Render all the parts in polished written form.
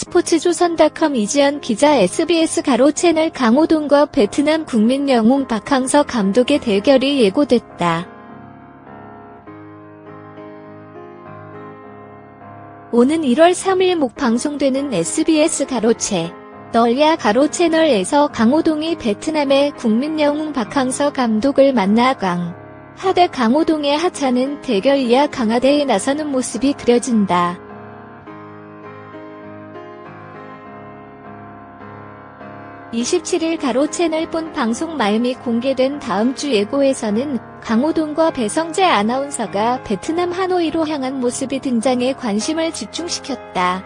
스포츠조선닷컴 이지연 기자 SBS 채널 강호동과 베트남 국민 영웅 박항서 감독의 대결이 예고됐다. 오는 1월 3일 목 방송되는 SBS 널야 채널에서 강호동이 베트남의 국민 영웅 박항서 감독을 만나 하대 강호동의 하찮은 대결 이하 강화대에 나서는 모습이 그려진다. (27일) 채널 본 방송 말미 공개된 다음 주 예고에서는 강호동과 배성재 아나운서가 베트남 하노이로 향한 모습이 등장해 관심을 집중시켰다.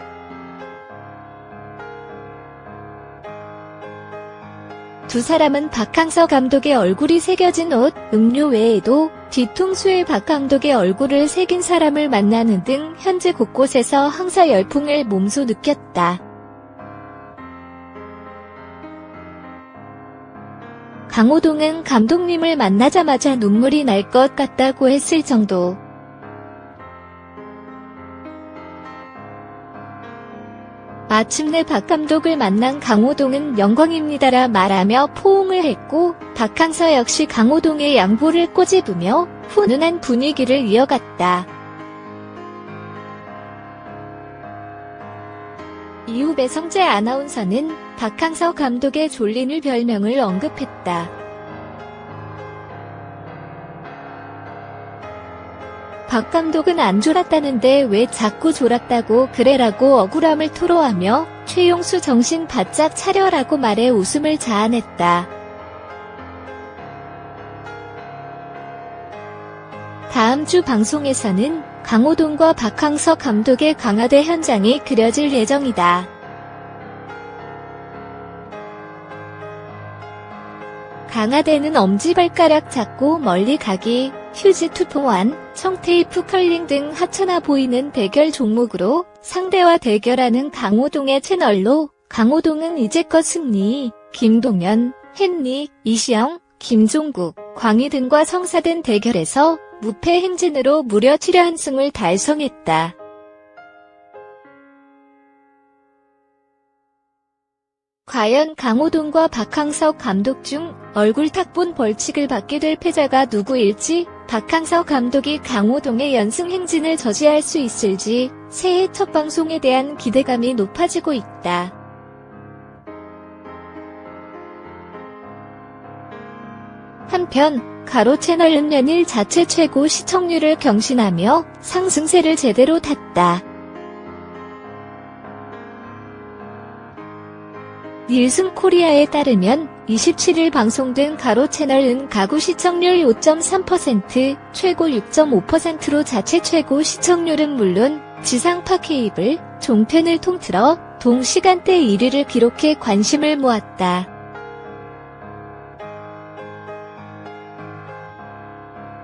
두 사람은 박항서 감독의 얼굴이 새겨진 옷, 음료 외에도 뒤통수에 박 감독의 얼굴을 새긴 사람을 만나는 등 현지 곳곳에서 항서 열풍을 몸소 느꼈다. 강호동은 감독님을 만나자마자 눈물이 날 것 같다고 했을 정도. 마침내 박 감독을 만난 강호동은 영광입니다라 말하며 포옹을 했고 박항서 역시 강호동의 양보를 꼬집으며 훈훈한 분위기를 이어갔다. 이후 배성재 아나운서는 박항서 감독의 졸린을 별명을 언급했다. 박 감독은 안 졸았다는데 왜 자꾸 졸았다고 그래라고 억울함을 토로하며 최용수 정신 바짝 차려라고 말해 웃음을 자아냈다. 다음 주 방송에서는 강호동과 박항서 감독의 강화대 현장이 그려질 예정이다. 강화대는 엄지발가락 잡고 멀리 가기, 휴지 투포환, 청테이프 컬링 등 하찮아 보이는 대결 종목으로 상대와 대결하는 강호동의 채널로 강호동은 이제껏 승리, 김동현, 헨리, 이시영, 김종국, 광희 등과 성사된 대결에서 무패 행진으로 무려 7연승을 달성했다. 과연 강호동과 박항서 감독 중 얼굴 탁본 벌칙을 받게 될 패자가 누구일지, 박항서 감독이 강호동의 연승 행진을 저지할 수 있을지 새해 첫 방송에 대한 기대감이 높아지고 있다. 한편 채널은 연일 자체 최고 시청률을 경신하며 상승세를 제대로 탔다. 닐슨 코리아에 따르면 27일 방송된 채널은 가구 시청률 5.3%, 최고 6.5%로 자체 최고 시청률은 물론 지상파 케이블, 종편을 통틀어 동시간대 1위를 기록해 관심을 모았다.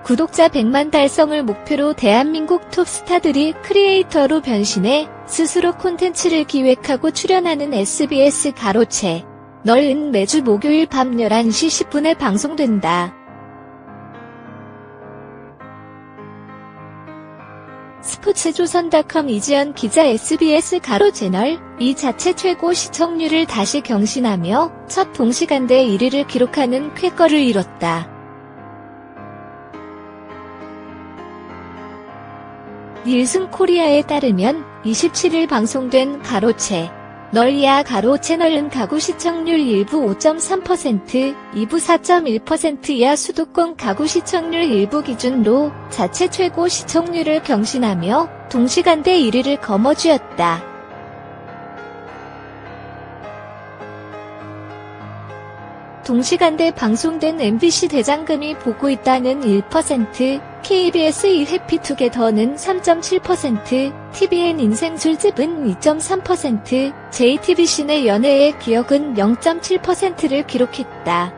구독자 100만 달성을 목표로 대한민국 톱스타들이 크리에이터로 변신해 스스로 콘텐츠를 기획하고 출연하는 SBS 널은 매주 목요일 밤 11시 10분에 방송된다. 스포츠조선닷컴 이지연 기자 SBS 채널 이 자체 최고 시청률을 다시 경신하며 첫 동시간대 1위를 기록하는 쾌거를 이뤘다. 닐슨 코리아에 따르면 27일 방송된 널야 채널은 가구 시청률 1부 5.3%, 2부 4.1% 이하 수도권 가구 시청률 1부 기준으로 자체 최고 시청률을 경신하며 동시간대 1위를 거머쥐었다. 동시간대 방송된 MBC 대장금이 보고 있다는 1%, KBS 이 해피투게더는 3.7%, TVN 인생 술집은 2.3%, JTBC 내 연애의 기억은 0.7%를 기록했다.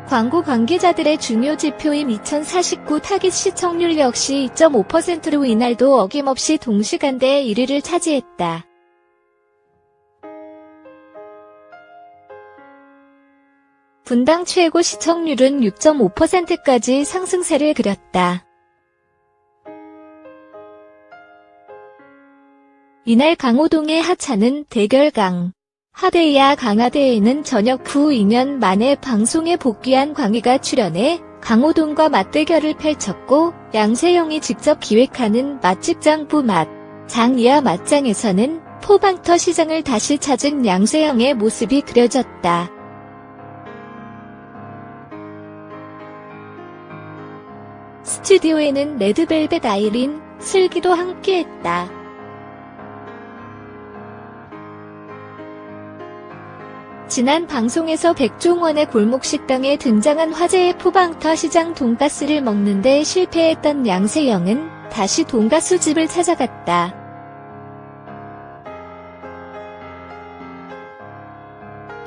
광고 관계자들의 중요 지표인 2049 타깃 시청률 역시 2.5%로 이날도 어김없이 동시간대 1위를 차지했다. 분당 최고 시청률은 6.5%까지 상승세를 그렸다. 이날 강호동의 하차는 대결강. 하대이와 강하대에는 저녁 후 2년 만에 방송에 복귀한 광희가 출연해 강호동과 맞대결을 펼쳤고 양세형이 직접 기획하는 맛집 장부 맛. 장이야 맛장에서는 포방터 시장을 다시 찾은 양세형의 모습이 그려졌다. 스튜디오에는 레드벨벳 아이린, 슬기도 함께했다. 지난 방송에서 백종원의 골목식당에 등장한 화제의 포방터 시장 돈가스를 먹는데 실패했던 양세형은 다시 돈가스 집을 찾아갔다.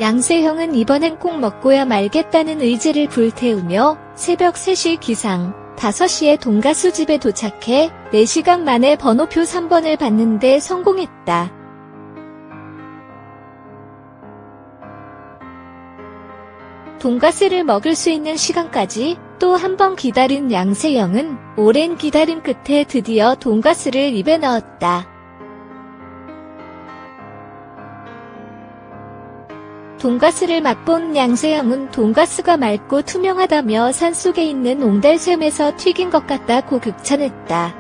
양세형은 이번엔 꼭 먹고야 말겠다는 의지를 불태우며 새벽 3시 기상, 5시에 돈가스 집에 도착해 4시간 만에 번호표 3번을 받는데 성공했다. 돈가스를 먹을 수 있는 시간까지 또 한 번 기다린 양세형은 오랜 기다림 끝에 드디어 돈가스를 입에 넣었다. 돈가스를 맛본 양세형은 돈가스가 맑고 투명하다며 산속에 있는 옹달샘에서 튀긴 것 같다고 극찬했다.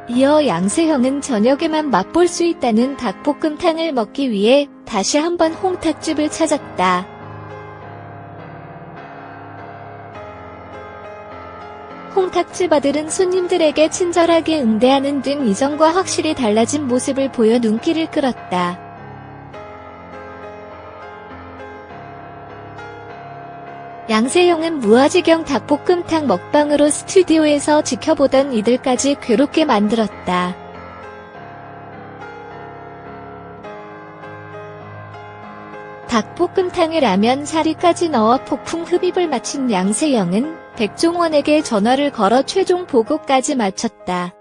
이어 양세형은 저녁에만 맛볼 수 있다는 닭볶음탕을 먹기 위해 다시 한번 홍탁집을 찾았다. 홍탁집 아들은 손님들에게 친절하게 응대하는 등 이전과 확실히 달라진 모습을 보여 눈길을 끌었다. 양세형은 무아지경 닭볶음탕 먹방으로 스튜디오에서 지켜보던 이들까지 괴롭게 만들었다. 닭볶음탕에 라면 사리까지 넣어 폭풍 흡입을 마친 양세형은 백종원에게 전화를 걸어 최종 보고까지 마쳤다.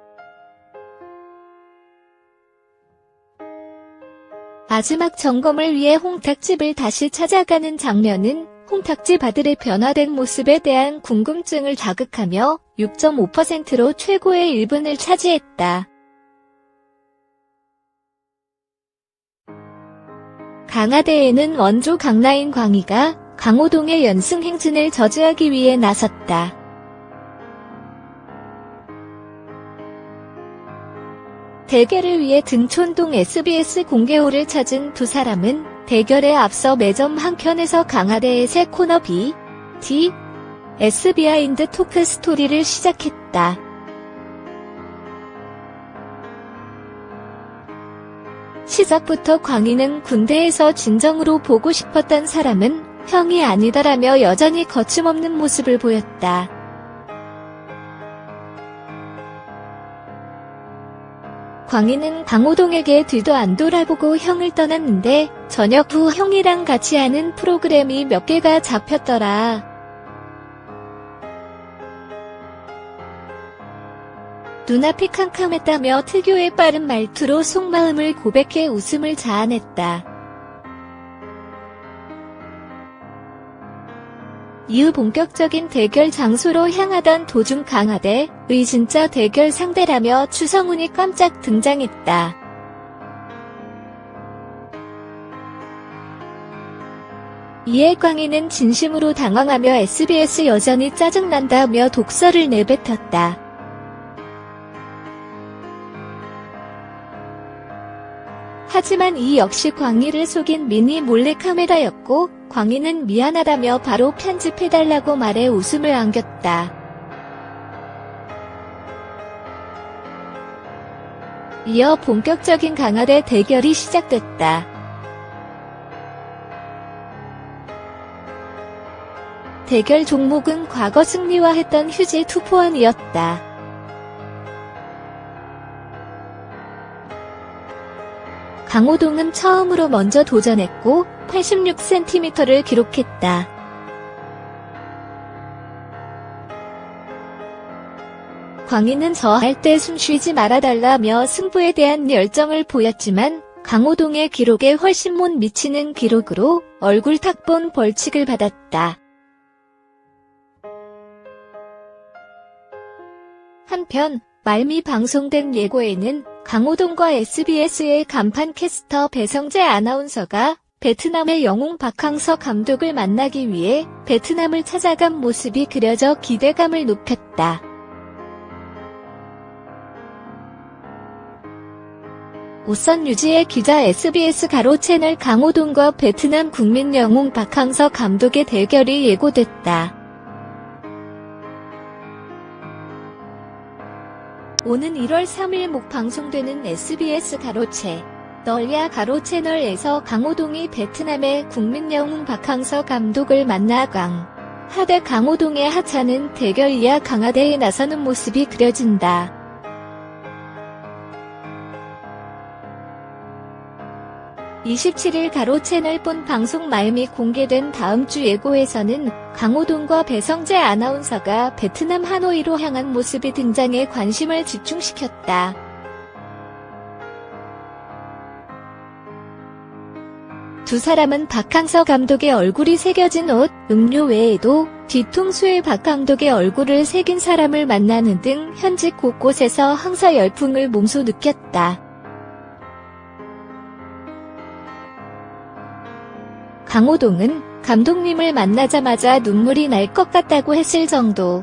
마지막 점검을 위해 홍탁집을 다시 찾아가는 장면은 홍탁집 아들의 변화된 모습에 대한 궁금증을 자극하며 6.5%로 최고의 1분을 차지했다. 강하대에는 원조 강라인 광희가 강호동의 연승 행진을 저지하기 위해 나섰다. 대결을 위해 등촌동 SBS 공개홀을 찾은 두 사람은 대결에 앞서 매점 한켠에서 강하대의 새 코너 S 비하인드 토크 스토리를 시작했다. 시작부터 광희는 군대에서 진정으로 보고 싶었던 사람은 형이 아니다라며 여전히 거침없는 모습을 보였다. 광희는 강호동에게 뒤도 안 돌아보고 형을 떠났는데 저녁 후 형이랑 같이 하는 프로그램이 몇 개가 잡혔더라. 눈앞이 캄캄했다며 특유의 빠른 말투로 속마음을 고백해 웃음을 자아냈다. 이후 본격적인 대결 장소로 향하던 도중 강하대의 진짜 대결 상대라며 추성훈이 깜짝 등장했다. 이에 광희는 진심으로 당황하며 SBS 여전히 짜증난다며 독설을 내뱉었다. 하지만 이 역시 광희를 속인 미니 몰래카메라였고 광희는 미안하다며 바로 편집해달라고 말해 웃음을 안겼다. 이어 본격적인 강하대 대결이 시작됐다. 대결 종목은 과거 승리화했던 휴지 투포원이었다. 강호동은 처음으로 먼저 도전했고 86cm를 기록했다. 광희는 저 할 때 숨 쉬지 말아달라며 승부에 대한 열정을 보였지만 강호동의 기록에 훨씬 못 미치는 기록으로 얼굴 탁본 벌칙을 받았다. 한편 말미 방송된 예고에는 강호동과 SBS의 간판 캐스터 배성재 아나운서가 베트남의 영웅 박항서 감독을 만나기 위해 베트남을 찾아간 모습이 그려져 기대감을 높였다. 오선 유지의 기자 SBS 가로채널 강호동과 베트남 국민 영웅 박항서 감독의 대결이 예고됐다. 오는 1월 3일 목 방송되는 SBS 가로채 널야 가로채널에서 강호동이 베트남의 국민 영웅 박항서 감독을 만나 하대 강호동의 하차는 대결 이하 강하대에 나서는 모습이 그려진다. 27일 가로채널 본 방송 말미 공개된 다음 주 예고에서는 강호동과 배성재 아나운서가 베트남 하노이로 향한 모습이 등장해 관심을 집중시켰다. 두 사람은 박항서 감독의 얼굴이 새겨진 옷, 음료 외에도 뒤통수에 박 감독의 얼굴을 새긴 사람을 만나는 등 현직 곳곳에서 항서 열풍을 몸소 느꼈다. 강호동은 감독님을 만나자마자 눈물이 날 것 같다고 했을 정도.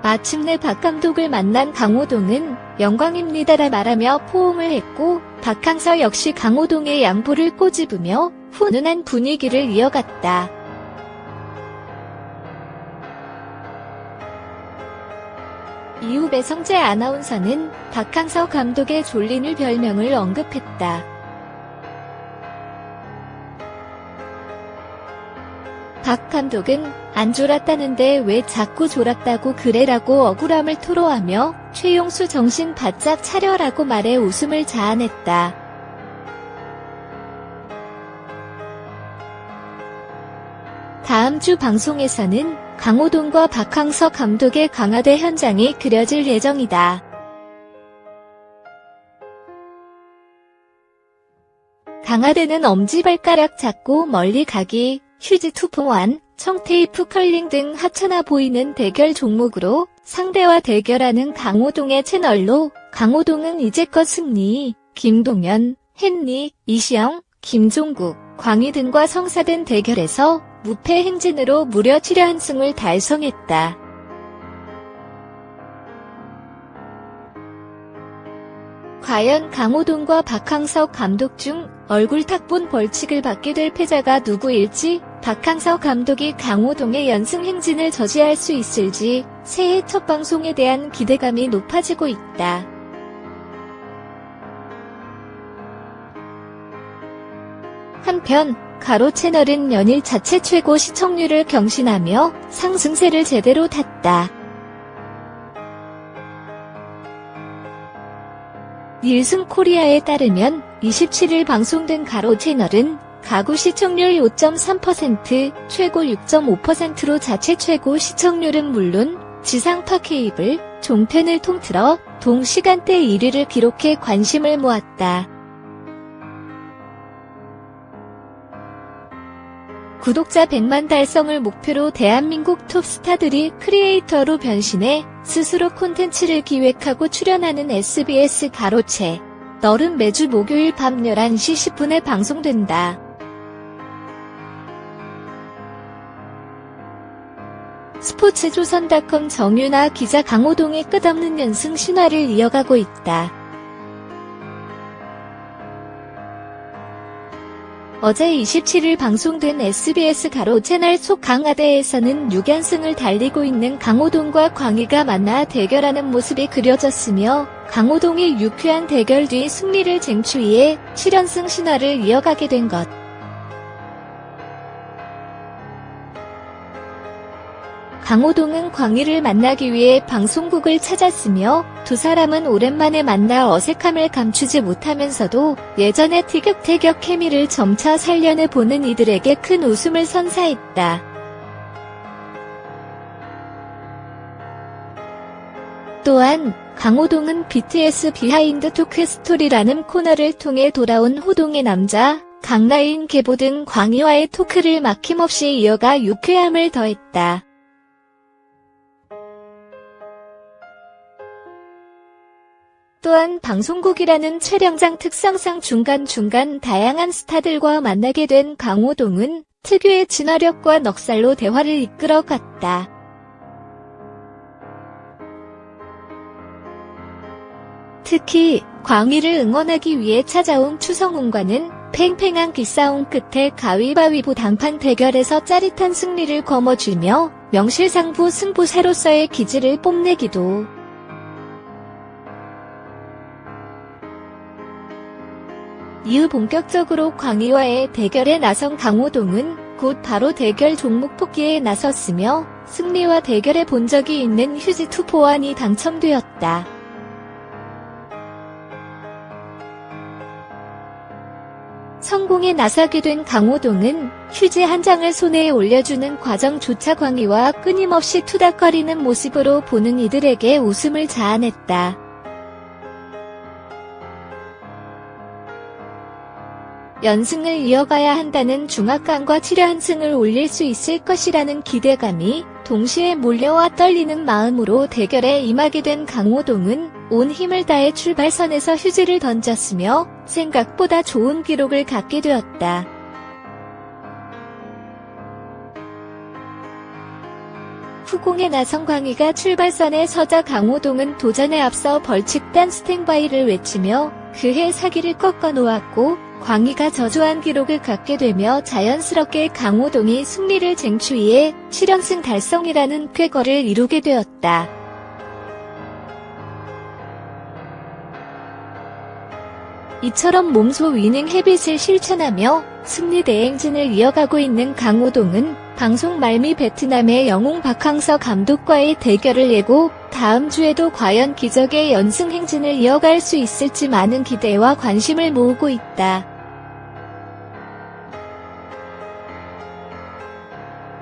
마침내 박 감독을 만난 강호동은 영광입니다라 말하며 포옹을 했고 박항서 역시 강호동의 양보를 꼬집으며 훈훈한 분위기를 이어갔다. 이후 배성재 아나운서는 박항서 감독의 졸린을 별명을 언급했다. 박 감독은 안 졸았다는데 왜 자꾸 졸았다고 그래라고 억울함을 토로하며 최용수 정신 바짝 차려라고 말해 웃음을 자아냈다. 다음 주 방송에서는 강호동과 박항서 감독의 강화대 현장이 그려질 예정이다. 강화대는 엄지발가락 잡고 멀리 가기, 휴지 투포환, 청테이프 컬링 등 하찮아 보이는 대결 종목으로 상대와 대결하는 강호동의 채널로 강호동은 이제껏 승리, 김동연, 헨리, 이시영, 김종국, 광희 등과 성사된 대결에서 무패 행진으로 무려 7연승을 달성했다. 과연 강호동과 박항서 감독 중 얼굴 탁본 벌칙을 받게 될 패자가 누구일지, 박항서 감독이 강호동의 연승 행진을 저지할 수 있을지 새해 첫 방송에 대한 기대감이 높아지고 있다. 한편 가로채널은 연일 자체 최고 시청률을 경신하며 상승세를 제대로 탔다. 닐슨 코리아에 따르면 27일 방송된 가로채널은 가구 시청률 5.3%, 최고 6.5%로 자체 최고 시청률은 물론 지상파 케이블, 종편을 통틀어 동시간대 1위를 기록해 관심을 모았다. 구독자 100만 달성을 목표로 대한민국 톱스타들이 크리에이터로 변신해 스스로 콘텐츠를 기획하고 출연하는 SBS 가로채 널은 매주 목요일 밤 11시 10분에 방송된다. 스포츠조선닷컴 정윤아 기자 강호동의 끝없는 연승 신화를 이어가고 있다. 어제 27일 방송된 SBS 가로채널 속 강화대에서는 6연승을 달리고 있는 강호동과 광희가 만나 대결하는 모습이 그려졌으며 강호동이 유쾌한 대결 뒤 승리를 쟁취해 7연승 신화를 이어가게 된 것. 강호동은 광희를 만나기 위해 방송국을 찾았으며 두 사람은 오랜만에 만나 어색함을 감추지 못하면서도 예전의 티격태격 케미를 점차 살려내보는 이들에게 큰 웃음을 선사했다. 또한 강호동은 BTS 비하인드 토크 스토리라는 코너를 통해 돌아온 호동의 남자, 강라인 계보 등 광희와의 토크를 막힘없이 이어가 유쾌함을 더했다. 또한 방송국이라는 촬영장 특성상 중간중간 다양한 스타들과 만나게 된 강호동은 특유의 진화력과 넉살로 대화를 이끌어갔다. 특히 광희를 응원하기 위해 찾아온 추성훈과는 팽팽한 기싸움 끝에 가위바위보 단판 대결에서 짜릿한 승리를 거머쥐며 명실상부 승부사로서의 기질을 뽐내기도. 이후 본격적으로 광희와의 대결에 나선 강호동은 곧 바로 대결 종목 뽑기에 나섰으며 승리와 대결해 본 적이 있는 휴지 투포환이 당첨되었다. 성공에 나서게 된 강호동은 휴지 한 장을 손에 올려주는 과정조차 광희와 끊임없이 투닥거리는 모습으로 보는 이들에게 웃음을 자아냈다. 연승을 이어가야 한다는 중압감과 7연승을 올릴 수 있을 것이라는 기대감이 동시에 몰려와 떨리는 마음으로 대결에 임하게 된 강호동은 온 힘을 다해 출발선에서 휴지를 던졌으며 생각보다 좋은 기록을 갖게 되었다. 후공에 나선 광희가 출발선에 서자 강호동은 도전에 앞서 벌칙 단 스탠바이를 외치며 그해 사기를 꺾어 놓았고 광희가 저조한 기록을 갖게 되며 자연스럽게 강호동이 승리를 쟁취해 7연승 달성이라는 쾌거를 이루게 되었다. 이처럼 몸소 위닝 헤빗을 실천하며 승리 대행진을 이어가고 있는 강호동은 방송 말미 베트남의 영웅 박항서 감독과의 대결을 예고 다음 주에도 과연 기적의 연승 행진을 이어갈 수 있을지 많은 기대와 관심을 모으고 있다.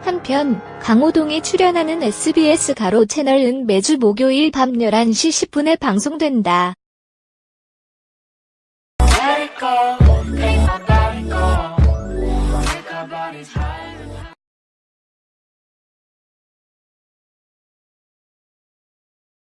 한편 강호동이 출연하는 SBS 가로 채널은 매주 목요일 밤 11시 10분에 방송된다.